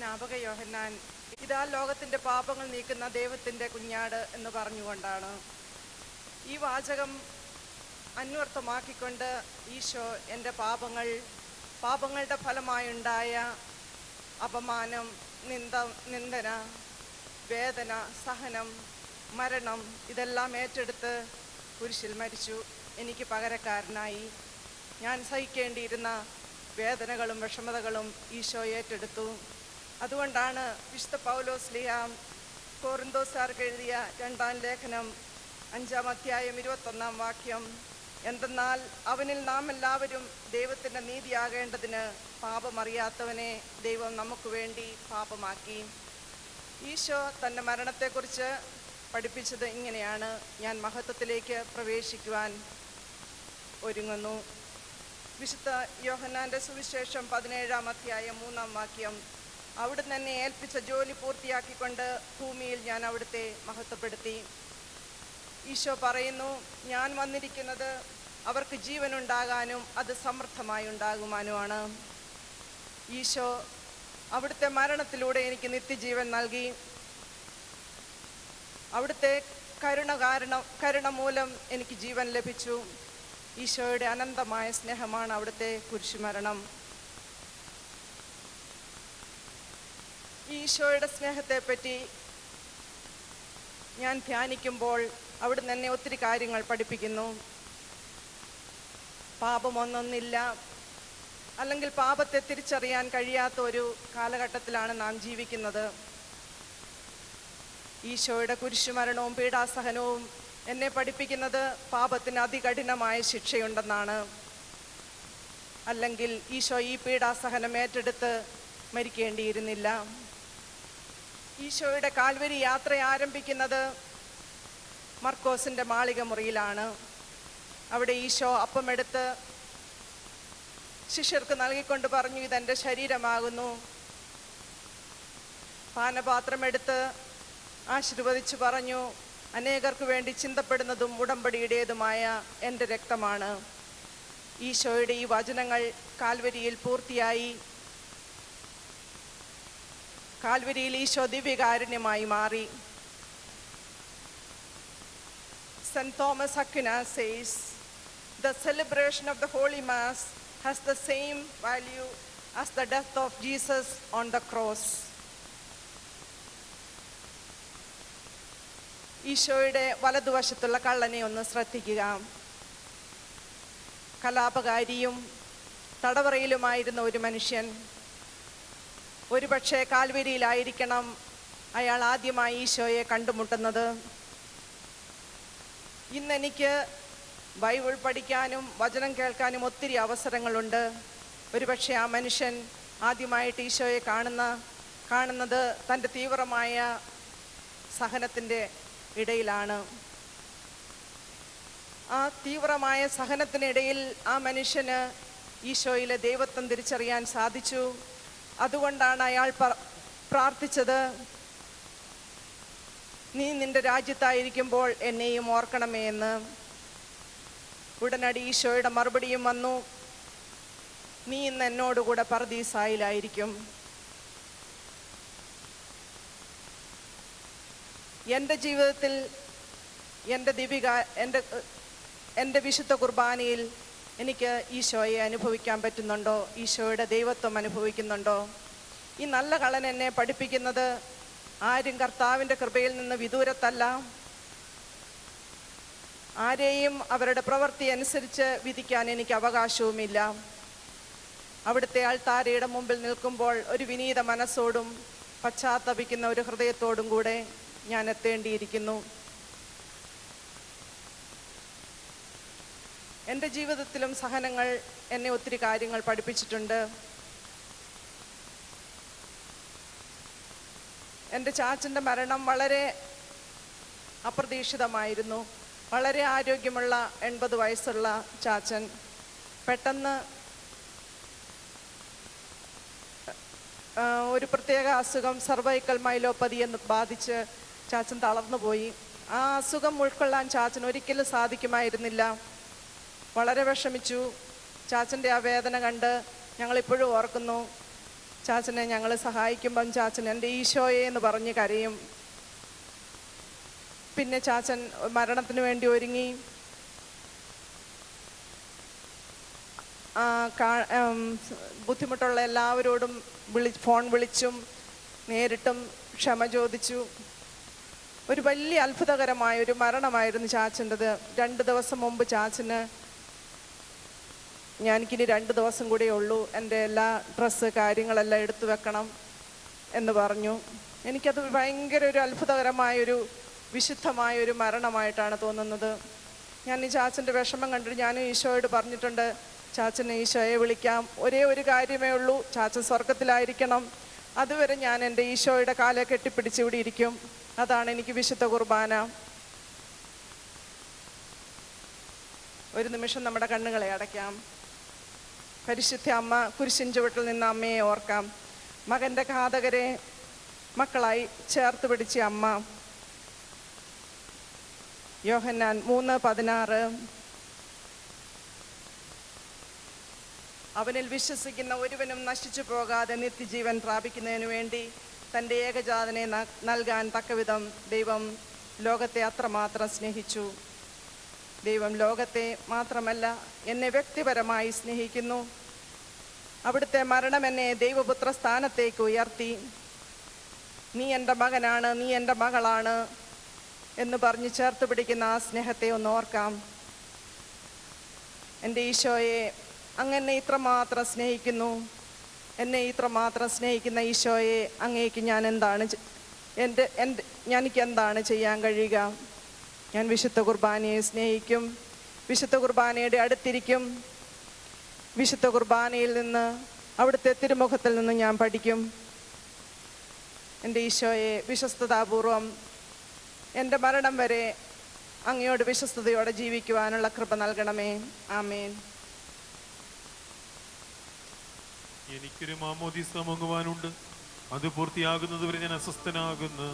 സ്നാപക യോഹന്നാൻ ഇതാ ലോകത്തിൻ്റെ പാപങ്ങൾ നീക്കുന്ന ദൈവത്തിൻ്റെ കുഞ്ഞാട് എന്ന് പറഞ്ഞുകൊണ്ടാണ്. ഈ വാചകം അന്വർത്ഥമാക്കിക്കൊണ്ട് ഈശോ എൻ്റെ പാപങ്ങളുടെ ഫലമായുണ്ടായ അപമാനം, നിന്ദന, വേദന, സഹനം, മരണം ഇതെല്ലാം ഏറ്റെടുത്ത് കുരിശിൽ മരിച്ചു. എനിക്ക് പകരക്കാരനായി ഞാൻ സഹിക്കേണ്ടിയിരുന്ന വേദനകളും വിഷമതകളും ഈശോ ഏറ്റെടുത്തു. അതുകൊണ്ടാണ് വിശുദ്ധ പൗലോസ് ശ്ലീഹ കൊറിന്തോസ്യർക്ക് എഴുതിയ 2-ാം ലേഖനം 5-ാം അധ്യായം 21-ാം വാക്യം, എന്തെന്നാൽ അവനിൽ നാം എല്ലാവരും ദൈവത്തിൻ്റെ നീതിയാകേണ്ടതിന് പാപമറിയാത്തവനെ ദൈവം നമുക്ക് വേണ്ടി പാപമാക്കി. ഈശോ തൻ്റെ മരണത്തെക്കുറിച്ച് പഠിപ്പിച്ചത് ഇങ്ങനെയാണ്: ഞാൻ മഹത്വത്തിലേക്ക് പ്രവേശിക്കുവാൻ ഒരുങ്ങുന്നു. വിശുദ്ധ യോഹന്നാൻ്റെ സുവിശേഷം 17-ാം അധ്യായം 3-ാം വാക്യം, അവിടുന്ന് എന്നെ ഏൽപ്പിച്ച ജോലി പൂർത്തിയാക്കിക്കൊണ്ട് ഭൂമിയിൽ ഞാൻ അവിടുത്തെ മഹത്വപ്പെടുത്തി. ഈശോ പറയുന്നു, ഞാൻ വന്നിരിക്കുന്നത് അവർക്ക് ജീവനുണ്ടാകാനും അത് സമൃദ്ധമായി ഉണ്ടാകുവാനുമാണ്. ഈശോ അവിടുത്തെ മരണത്തിലൂടെ എനിക്ക് നിത്യജീവൻ നൽകി. അവിടുത്തെ കരുണ മൂലം എനിക്ക് ജീവൻ ലഭിച്ചു. ഈശോയുടെ അനന്തമായ സ്നേഹമാണ് അവിടുത്തെ കുരിശുമരണം. ഈശോയുടെ സ്നേഹത്തെപ്പറ്റി ഞാൻ ധ്യാനിക്കുമ്പോൾ അവിടുന്ന് എന്നെ ഒത്തിരി കാര്യങ്ങൾ പഠിപ്പിക്കുന്നു. പാപമൊന്നൊന്നില്ല, അല്ലെങ്കിൽ പാപത്തെ തിരിച്ചറിയാൻ കഴിയാത്ത ഒരു കാലഘട്ടത്തിലാണ് നാം ജീവിക്കുന്നത്. ഈശോയുടെ കുരിശുമരണവും പീഡാസഹനവും എന്നെ പഠിപ്പിക്കുന്നത് പാപത്തിന് അതികഠിനമായ ശിക്ഷയുണ്ടെന്നാണ്. അല്ലെങ്കിൽ ഈശോ ഈ പീഡാസഹനം ഏറ്റെടുത്ത് മരിക്കേണ്ടിയിരുന്നില്ല. ഈശോയുടെ കാൽവരി യാത്ര ആരംഭിക്കുന്നത് മർക്കോസിൻ്റെ മാളിക മുറിയിലാണ്. അവിടെ ഈശോ അപ്പമെടുത്ത് ശിഷ്യർക്ക് നൽകിക്കൊണ്ട് പറഞ്ഞു, ഇതെൻ്റെ ശരീരമാകുന്നു. പാനപാത്രമെടുത്ത് ആശീർവദിച്ചു പറഞ്ഞു, അനേകർക്ക് വേണ്ടി ചിന്തപ്പെടുന്നതും ഉടമ്പടിയുടേതുമായ എൻ്റെ രക്തമാണ്. ഈശോയുടെ ഈ വചനങ്ങൾ കാൽവരിയിൽ പൂർത്തിയായി. കാൽവരിയിൽ ഈശോ ദിവ്യകാരുണ്യമായി മാറി. St. Thomas Aquinas says, the celebration of the Holy Mass has the same value as the death of Jesus on the cross. ഈശോയുടെ വലതുവശത്തുള്ള കള്ളനെ ഒന്ന് ശ്രദ്ധിക്കുക. കലാപകാരിയും തടവറയിലുമായിരുന്ന ഒരു മനുഷ്യൻ. ഒരുപക്ഷെ കാൽവരിയിലായിരിക്കണം അയാൾ ആദ്യമായി ഈശോയെ കണ്ടുമുട്ടുന്നത്. ഇന്നെനിക്ക് ബൈബിൾ പഠിക്കാനും വചനം കേൾക്കാനും ഒത്തിരി അവസരങ്ങളുണ്ട്. ഒരുപക്ഷെ ആ മനുഷ്യൻ ആദ്യമായിട്ട് ഈശോയെ കാണുന്നത് തൻ്റെ തീവ്രമായ സഹനത്തിൻ്റെ ഇടയിലാണ്. ആ തീവ്രമായ സഹനത്തിനിടയിൽ ആ മനുഷ്യന് ഈശോയിലെ ദൈവത്വം തിരിച്ചറിയാൻ സാധിച്ചു. അതുകൊണ്ടാണ് അയാൾ പ്രാർത്ഥിച്ചത്, നീ നിന്റെ രാജ്യത്തായിരിക്കുമ്പോൾ എന്നെയും ഓർക്കണമേ എന്ന്. ഉടനടി ഈശോയുടെ മറുപടിയും വന്നു, നീ ഇന്ന് എന്നോടുകൂടെ പർദീസായിലായിരിക്കും. എൻ്റെ ജീവിതത്തിൽ എൻ്റെ വിശുദ്ധ കുർബാനയിൽ എനിക്ക് ഈശോയെ അനുഭവിക്കാൻ പറ്റുന്നുണ്ടോ? ഈശോയുടെ ദൈവത്വം അനുഭവിക്കുന്നുണ്ടോ? ഈ നല്ല കള്ളൻ എന്നെ പഠിപ്പിക്കുന്നത് ആരും കർത്താവിൻ്റെ കൃപയിൽ നിന്ന് വിദൂരത്തല്ല. ആരെയും അവരുടെ പ്രവൃത്തി അനുസരിച്ച് വിധിക്കാൻ എനിക്ക് അവകാശവുമില്ല. അവിടുത്തെ അൾത്താരയുടെ മുമ്പിൽ നിൽക്കുമ്പോൾ ഒരു വിനീത മനസ്സോടും പശ്ചാത്തപിക്കുന്ന ഒരു ഹൃദയത്തോടും കൂടെ ഞാൻ എത്തേണ്ടിയിരിക്കുന്നു. എൻ്റെ ജീവിതത്തിലും സഹനങ്ങൾ എന്നെ ഒത്തിരി കാര്യങ്ങൾ പഠിപ്പിച്ചിട്ടുണ്ട്. എൻ്റെ ചാച്ചൻ്റെ മരണം വളരെ അപ്രതീക്ഷിതമായിരുന്നു. വളരെ ആരോഗ്യമുള്ള 80 വയസ്സുള്ള ചാച്ചൻ പെട്ടെന്ന് ഒരു പ്രത്യേക അസുഖം, സർവൈക്കൽ മൈലോപ്പതി എന്ന് ബാധിച്ച് ചാച്ചൻ തളർന്നുപോയി. ആ അസുഖം ഉൾക്കൊള്ളാൻ ചാച്ചന് ഒരിക്കലും സാധിക്കുമായിരുന്നില്ല. വളരെ വിഷമിച്ചു. ചാച്ചൻ്റെ ആ വേദന കണ്ട് ഞങ്ങളിപ്പോഴും ഓർക്കുന്നു. ചാച്ചനെ ഞങ്ങൾ സഹായിക്കുമ്പം ചാച്ചൻ എൻ്റെ ഈശോയെ എന്ന് പറഞ്ഞ് കരയും. പിന്നെ ചാച്ചൻ മരണത്തിന് വേണ്ടി ഒരുങ്ങി ബുദ്ധിമുട്ടുള്ള എല്ലാവരോടും ഫോൺ വിളിച്ചും നേരിട്ടും ക്ഷമ ചോദിച്ചു. ഒരു വലിയ അത്ഭുതകരമായ ഒരു മരണമായിരുന്നു ചാച്ചൻ്റെത്. 2 ദിവസം മുമ്പ് ചാച്ചന് എനിക്കിനി 2 ദിവസം കൂടിയേ ഉള്ളൂ, എൻ്റെ എല്ലാ ഡ്രസ്സ് കാര്യങ്ങളെല്ലാം എടുത്തു വെക്കണം എന്ന് പറഞ്ഞു. എനിക്കത് ഭയങ്കര ഒരു അത്ഭുതകരമായൊരു വിശുദ്ധമായൊരു മരണമായിട്ടാണ് തോന്നുന്നത്. ഞാൻ ഈ ചാച്ചൻ്റെ വിഷമം കണ്ടിട്ട് ഞാനും ഈശോയോട് പറഞ്ഞിട്ടുണ്ട്, ചാച്ചനെ ഈശോയെ വിളിക്കാം, ഒരേ ഒരു കാര്യമേ ഉള്ളൂ, ചാച്ചൻ സ്വർഗത്തിലായിരിക്കണം, അതുവരെ ഞാൻ എൻ്റെ ഈശോയുടെ കാലെ കെട്ടിപ്പിടിച്ച് ഇവിടെ ഇരിക്കും. അതാണ് എനിക്ക് വിശുദ്ധ കുർബാന. ഒരു നിമിഷം നമ്മുടെ കണ്ണുകളെ അടയ്ക്കാം. പരിശുദ്ധ അമ്മ കുരിശിൻ ചുവട്ടിൽ നിന്ന് അമ്മയെ ഓർക്കാം. മകൻ്റെ ഘാതകരെ മക്കളായി ചേർത്ത് പിടിച്ച അമ്മ. യോഹന്നാൻ 3:16 അവനിൽ വിശ്വസിക്കുന്ന ഒരുവനും നശിച്ചു പോകാതെ നിത്യജീവൻ പ്രാപിക്കുന്നതിനു വേണ്ടി തൻ്റെ ഏകജാതനെ നൽകാൻ തക്കവിധം ദൈവം ലോകത്തെ അത്രമാത്രം സ്നേഹിച്ചു. ദൈവം ലോകത്തെ മാത്രമല്ല എന്നെ വ്യക്തിപരമായി സ്നേഹിക്കുന്നു. അവിടുത്തെ മരണം എന്നെ ദൈവപുത്ര സ്ഥാനത്തേക്ക് ഉയർത്തി. നീ എൻ്റെ മകനാണ്, നീ എൻ്റെ മകളാണ് എന്ന് പറഞ്ഞ് ചേർത്ത് പിടിക്കുന്ന ആ സ്നേഹത്തെ ഒന്ന് ഓർക്കാം. എൻ്റെ ഈശോയെ, അങ്ങനെ ഇത്രമാത്രം സ്നേഹിക്കുന്നു, എന്നെ ഇത്രമാത്രം സ്നേഹിക്കുന്ന ഈശോയെ, അങ്ങേക്ക് ഞാൻ എനിക്ക് എന്താണ് ചെയ്യാൻ കഴിയുക? ഞാൻ വിശുദ്ധ കുർബാനയെ സ്നേഹിക്കും, വിശുദ്ധ കുർബാനയുടെ അടുത്തിരിക്കും, വിശുദ്ധ കുർബാനയിൽ നിന്ന് അവിടുത്തെ തിരുമുഖത്തിൽ നിന്ന് ഞാൻ പഠിക്കും. എൻ്റെ ഈശോയെ, വിശ്വസ്തതാപൂർവം എൻ്റെ മരണം വരെ അങ്ങയോട് വിശ്വസ്തയോടെ ജീവിക്കുവാനുള്ള കൃപ നൽകണമേ. ആമേൻ. എനിക്കൊരു മാമോദീസ വാങ്ങുവാനുണ്ട്, അത് പൂർത്തിയാകുന്നതുവരെ ഞാൻ അസ്വസ്ഥനാകുന്നു.